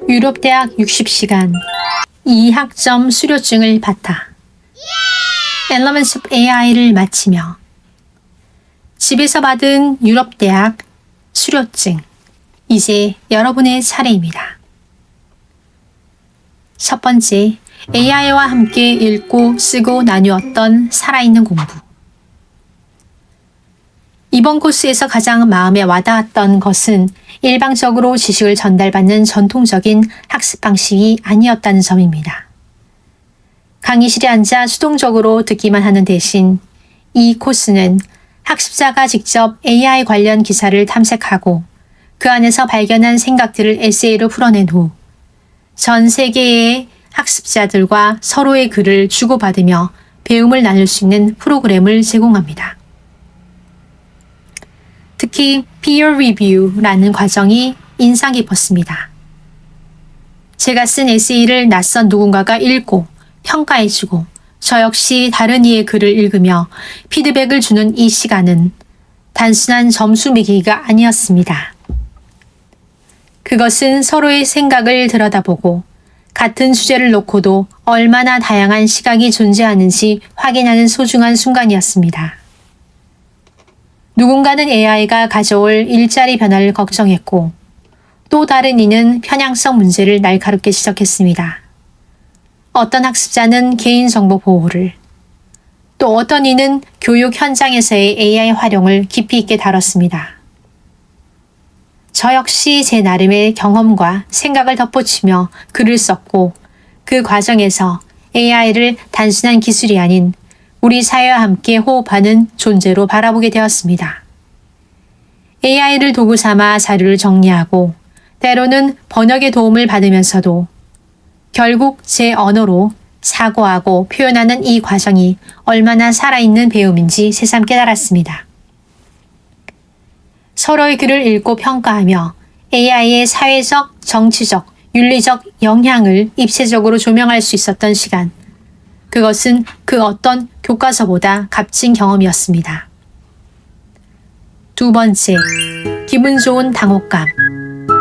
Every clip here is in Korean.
유럽대학 60시간 2학점 수료증을 받다. Elements of AI를 마치며 집에서 받은 유럽대학 수료증. 이제 여러분의 차례입니다. 첫 번째, AI와 함께 읽고 쓰고 나누었던 살아있는 공부. 이번 코스에서 가장 마음에 와닿았던 것은 일방적으로 지식을 전달받는 전통적인 학습 방식이 아니었다는 점입니다. 강의실에 앉아 수동적으로 듣기만 하는 대신 이 코스는 학습자가 직접 AI 관련 기사를 탐색하고 그 안에서 발견한 생각들을 에세이로 풀어낸 후 전 세계의 학습자들과 서로의 글을 주고받으며 배움을 나눌 수 있는 프로그램을 제공합니다. 특히 peer review라는 과정이 인상 깊었습니다. 제가 쓴 에세이를 낯선 누군가가 읽고 평가해주고 저 역시 다른 이의 글을 읽으며 피드백을 주는 이 시간은 단순한 점수 매기기가 아니었습니다. 그것은 서로의 생각을 들여다보고 같은 주제를 놓고도 얼마나 다양한 시각이 존재하는지 확인하는 소중한 순간이었습니다. 누군가는 AI가 가져올 일자리 변화를 걱정했고 또 다른 이는 편향성 문제를 날카롭게 지적했습니다. 어떤 학습자는 개인정보 보호를, 또 어떤 이는 교육 현장에서의 AI 활용을 깊이 있게 다뤘습니다. 저 역시 제 나름의 경험과 생각을 덧붙이며 글을 썼고 그 과정에서 AI를 단순한 기술이 아닌 우리 사회와 함께 호흡하는 존재로 바라보게 되었습니다. AI를 도구 삼아 자료를 정리하고 때로는 번역의 도움을 받으면서도 결국 제 언어로 사고하고 표현하는 이 과정이 얼마나 살아있는 배움인지 새삼 깨달았습니다. 서로의 글을 읽고 평가하며 AI의 사회적, 정치적, 윤리적 영향을 입체적으로 조명할 수 있었던 시간. 그것은 그 어떤 교과서보다 값진 경험이었습니다. 두 번째, 기분 좋은 당혹감,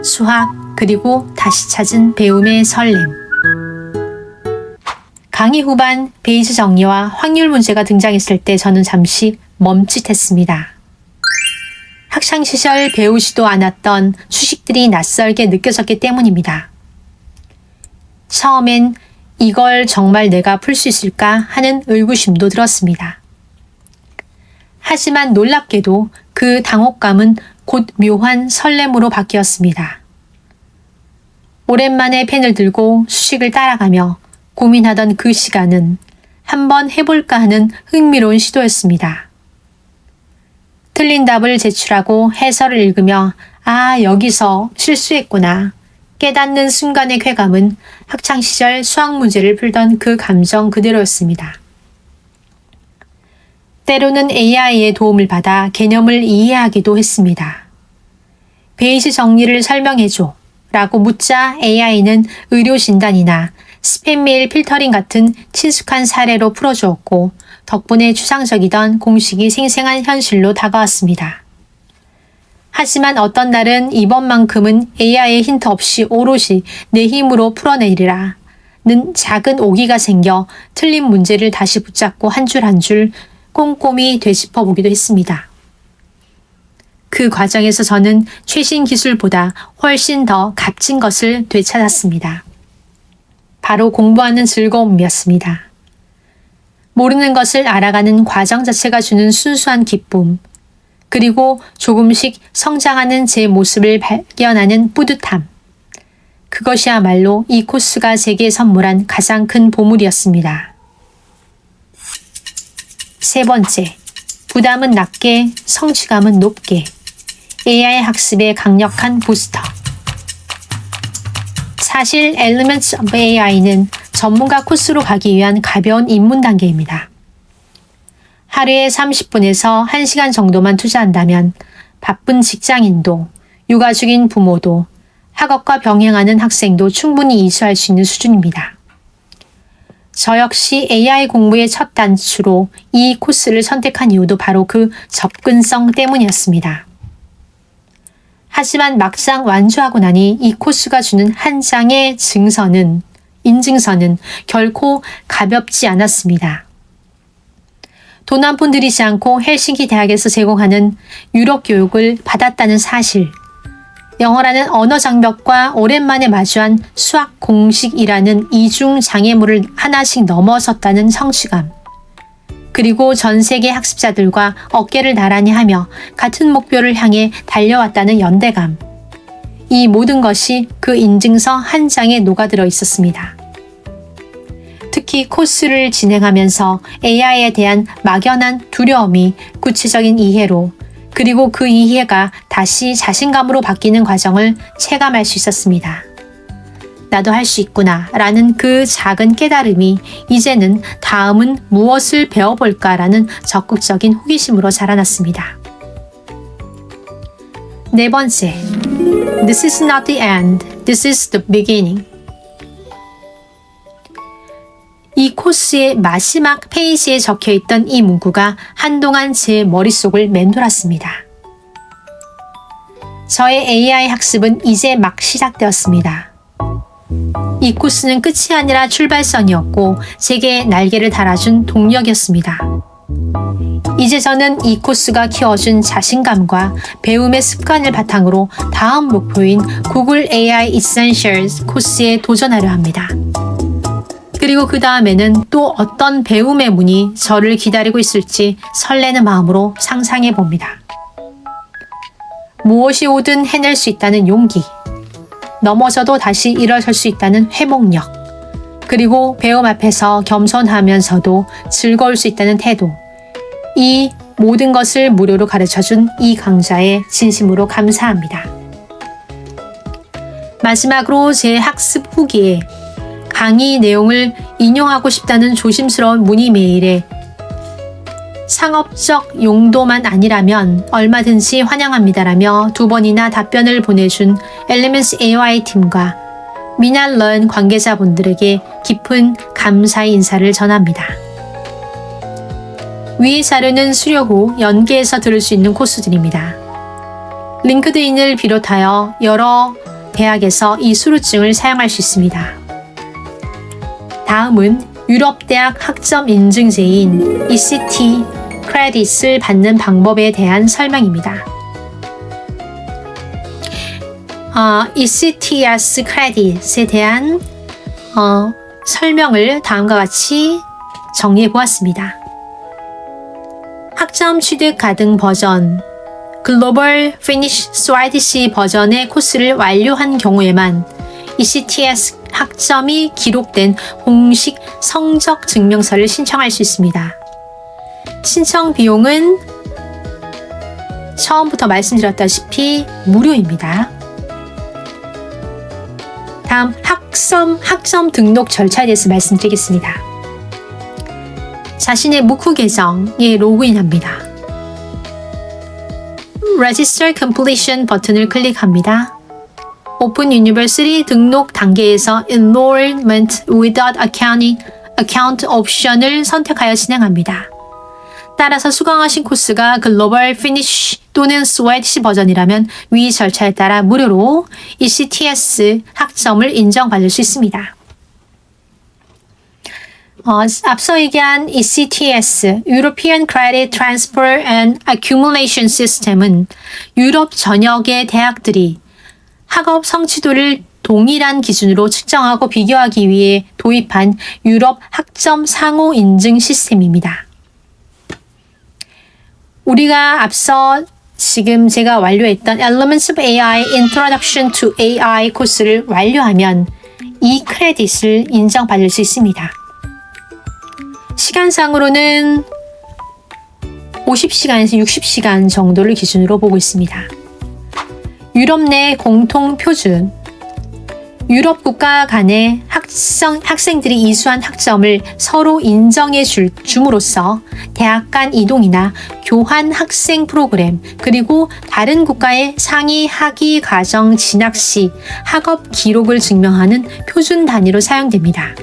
수학, 그리고 다시 찾은 배움의 설렘. 강의 후반 베이지 정리와 확률 문제가 등장했을 때 저는 잠시 멈칫했습니다. 학창시절 배우지도 않았던 수식들이 낯설게 느껴졌기 때문입니다. 처음엔 이걸 정말 내가 풀 수 있을까 하는 의구심도 들었습니다. 하지만 놀랍게도 그 당혹감은 곧 묘한 설렘으로 바뀌었습니다. 오랜만에 펜을 들고 수식을 따라가며 고민하던 그 시간은 한번 해볼까 하는 흥미로운 시도였습니다. 틀린 답을 제출하고 해설을 읽으며 아, 여기서 실수했구나 깨닫는 순간의 쾌감은 학창시절 수학 문제를 풀던 그 감정 그대로였습니다. 때로는 AI의 도움을 받아 개념을 이해하기도 했습니다. 베이지 정리를 설명해줘 라고 묻자 AI는 의료 진단이나 스팸 메일 필터링 같은 친숙한 사례로 풀어주었고 덕분에 추상적이던 공식이 생생한 현실로 다가왔습니다. 하지만 어떤 날은 이번만큼은 AI의 힌트 없이 오롯이 내 힘으로 풀어내리라 는 작은 오기가 생겨 틀린 문제를 다시 붙잡고 한 줄 한 줄 꼼꼼히 되짚어보기도 했습니다. 그 과정에서 저는 최신 기술보다 훨씬 더 값진 것을 되찾았습니다. 바로 공부하는 즐거움이었습니다. 모르는 것을 알아가는 과정 자체가 주는 순수한 기쁨, 그리고 조금씩 성장하는 제 모습을 발견하는 뿌듯함. 그것이야말로 이 코스가 제게 선물한 가장 큰 보물이었습니다. 세 번째, 부담은 낮게, 성취감은 높게. AI 학습의 강력한 부스터. 사실 Elements of AI는 전문가 코스로 가기 위한 가벼운 입문 단계입니다. 하루에 30분에서 1시간 정도만 투자한다면 바쁜 직장인도, 육아 중인 부모도, 학업과 병행하는 학생도 충분히 이수할 수 있는 수준입니다. 저 역시 AI 공부의 첫 단추로 이 코스를 선택한 이유도 바로 그 접근성 때문이었습니다. 하지만 막상 완주하고 나니 이 코스가 주는 한 장의 인증서는 결코 가볍지 않았습니다. 돈 한 푼 들이지 않고 헬싱키 대학에서 제공하는 유럽 교육을 받았다는 사실, 영어라는 언어 장벽과 오랜만에 마주한 수학 공식이라는 이중 장애물을 하나씩 넘어섰다는 성취감, 그리고 전 세계 학습자들과 어깨를 나란히 하며 같은 목표를 향해 달려왔다는 연대감, 이 모든 것이 그 인증서 한 장에 녹아들어 있었습니다. 특히 코스를 진행하면서 AI에 대한 막연한 두려움이 구체적인 이해로, 그리고 그 이해가 다시 자신감으로 바뀌는 과정을 체감할 수 있었습니다. 나도 할 수 있구나 라는 그 작은 깨달음이 이제는 다음은 무엇을 배워볼까 라는 적극적인 호기심으로 자라났습니다. 네 번째, This is not the end, this is the beginning. 이 코스의 마지막 페이지에 적혀있던 이 문구가 한동안 제 머릿속을 맴돌았습니다. 저의 AI 학습은 이제 막 시작되었습니다. 이 코스는 끝이 아니라 출발선이었고 제게 날개를 달아준 동력이었습니다. 이제 저는 이 코스가 키워준 자신감과 배움의 습관을 바탕으로 다음 목표인 구글 AI Essentials 코스에 도전하려 합니다. 그리고 그 다음에는 또 어떤 배움의 문이 저를 기다리고 있을지 설레는 마음으로 상상해 봅니다. 무엇이 오든 해낼 수 있다는 용기, 넘어져도 다시 일어설 수 있다는 회복력, 그리고 배움 앞에서 겸손하면서도 즐거울 수 있다는 태도, 이 모든 것을 무료로 가르쳐준 이 강좌에 진심으로 감사합니다. 마지막으로 제 학습 후기에 강의 내용을 인용하고 싶다는 조심스러운 문의 메일에 상업적 용도만 아니라면 얼마든지 환영합니다라며 2번이나 답변을 보내준 Elements AI 팀과 미날런 관계자분들에게 깊은 감사의 인사를 전합니다. 위 자료는 수료 후 연계해서 들을 수 있는 코스들입니다. 링크드인을 비롯하여 여러 대학에서 이 수료증을 사용할 수 있습니다. 다음은 유럽대학 학점 인증제인 ECT 크레딧을 받는 방법에 대한 설명입니다. ECTS 크레딧에 대한 설명을 다음과 같이 정리해 보았습니다. 학점 취득 가등 버전, 글로벌 피니쉬 스와이디시 버전의 코스를 완료한 경우에만 ECTS 학점이 기록된 공식 성적 증명서를 신청할 수 있습니다. 신청 비용은 처음부터 말씀드렸다시피 무료입니다. 다음 학점 등록 절차에 대해서 말씀드리겠습니다. 자신의 무쿠 계정에 로그인합니다. Register Completion 버튼을 클릭합니다. 오픈 유니버시티 등록 단계에서 Enrollment Without Account 옵션을 선택하여 진행합니다. 따라서 수강하신 코스가 글로벌 피니쉬 또는 스웨디시 버전이라면 위 절차에 따라 무료로 ECTS 학점을 인정받을 수 있습니다. 앞서 얘기한 ECTS, European Credit Transfer and Accumulation System은 유럽 전역의 대학들이 학업 성취도를 동일한 기준으로 측정하고 비교하기 위해 도입한 유럽 학점 상호 인증 시스템입니다. 우리가 앞서 지금 제가 완료했던 Elements of AI Introduction to AI 코스를 완료하면 이 크레딧을 인정받을 수 있습니다. 시간상으로는 50시간에서 60시간 정도를 기준으로 보고 있습니다. 유럽 내 공통 표준, 유럽 국가 간의 학생들이 이수한 학점을 서로 인정해 줌으로써 대학 간 이동이나 교환 학생 프로그램, 그리고 다른 국가의 상위 학위 과정 진학 시 학업 기록을 증명하는 표준 단위로 사용됩니다.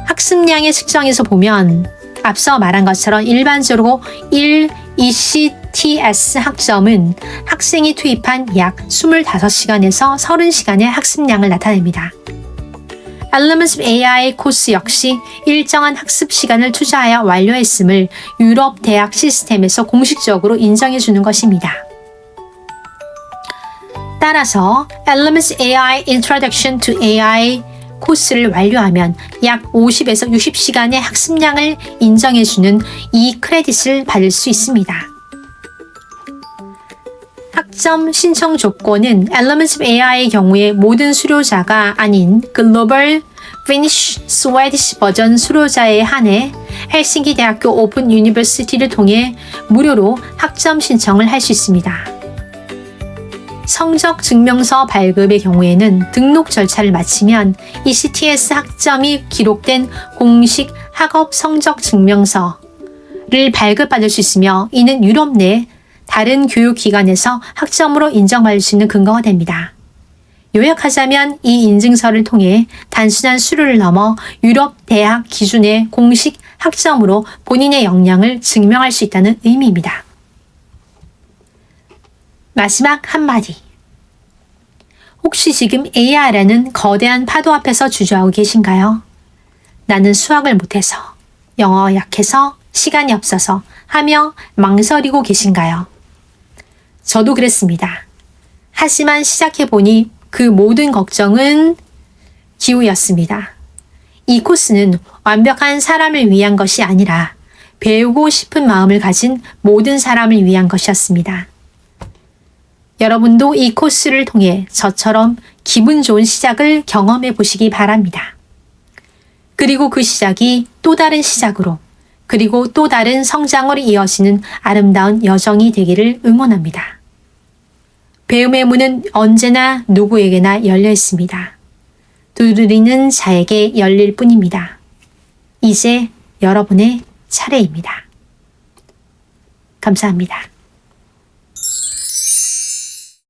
학습량의 측정에서 보면 앞서 말한 것처럼 일반적으로 1 ECTS ECTS 학점은 학생이 투입한 약 25시간에서 30시간의 학습량을 나타냅니다. Elements of AI 코스 역시 일정한 학습 시간을 투자하여 완료했음을 유럽 대학 시스템에서 공식적으로 인정해주는 것입니다. 따라서 Elements AI Introduction to AI 코스를 완료하면 약 50에서 60시간의 학습량을 인정해주는 이 크레딧을 받을 수 있습니다. 학점 신청 조건은 Elements of AI의 경우에 모든 수료자가 아닌 글로벌 Finnish Swedish 버전 수료자에 한해 헬싱키 대학교 오픈 유니버시티를 통해 무료로 학점 신청을 할 수 있습니다. 성적 증명서 발급의 경우에는 등록 절차를 마치면 ECTS 학점이 기록된 공식 학업 성적 증명서를 발급받을 수 있으며 이는 유럽 내 다른 교육기관에서 학점으로 인정받을 수 있는 근거가 됩니다. 요약하자면 이 인증서를 통해 단순한 수료를 넘어 유럽 대학 기준의 공식 학점으로 본인의 역량을 증명할 수 있다는 의미입니다. 마지막 한마디. 혹시 지금 AI라는 거대한 파도 앞에서 주저하고 계신가요? 나는 수학을 못해서, 영어 약해서, 시간이 없어서 하며 망설이고 계신가요? 저도 그랬습니다. 하지만 시작해보니 그 모든 걱정은 기우였습니다. 이 코스는 완벽한 사람을 위한 것이 아니라 배우고 싶은 마음을 가진 모든 사람을 위한 것이었습니다. 여러분도 이 코스를 통해 저처럼 기분 좋은 시작을 경험해 보시기 바랍니다. 그리고 그 시작이 또 다른 시작으로, 그리고 또 다른 성장으로 이어지는 아름다운 여정이 되기를 응원합니다. 배움의 문은 언제나 누구에게나 열려 있습니다. 두드리는 자에게 열릴 뿐입니다. 이제 여러분의 차례입니다. 감사합니다.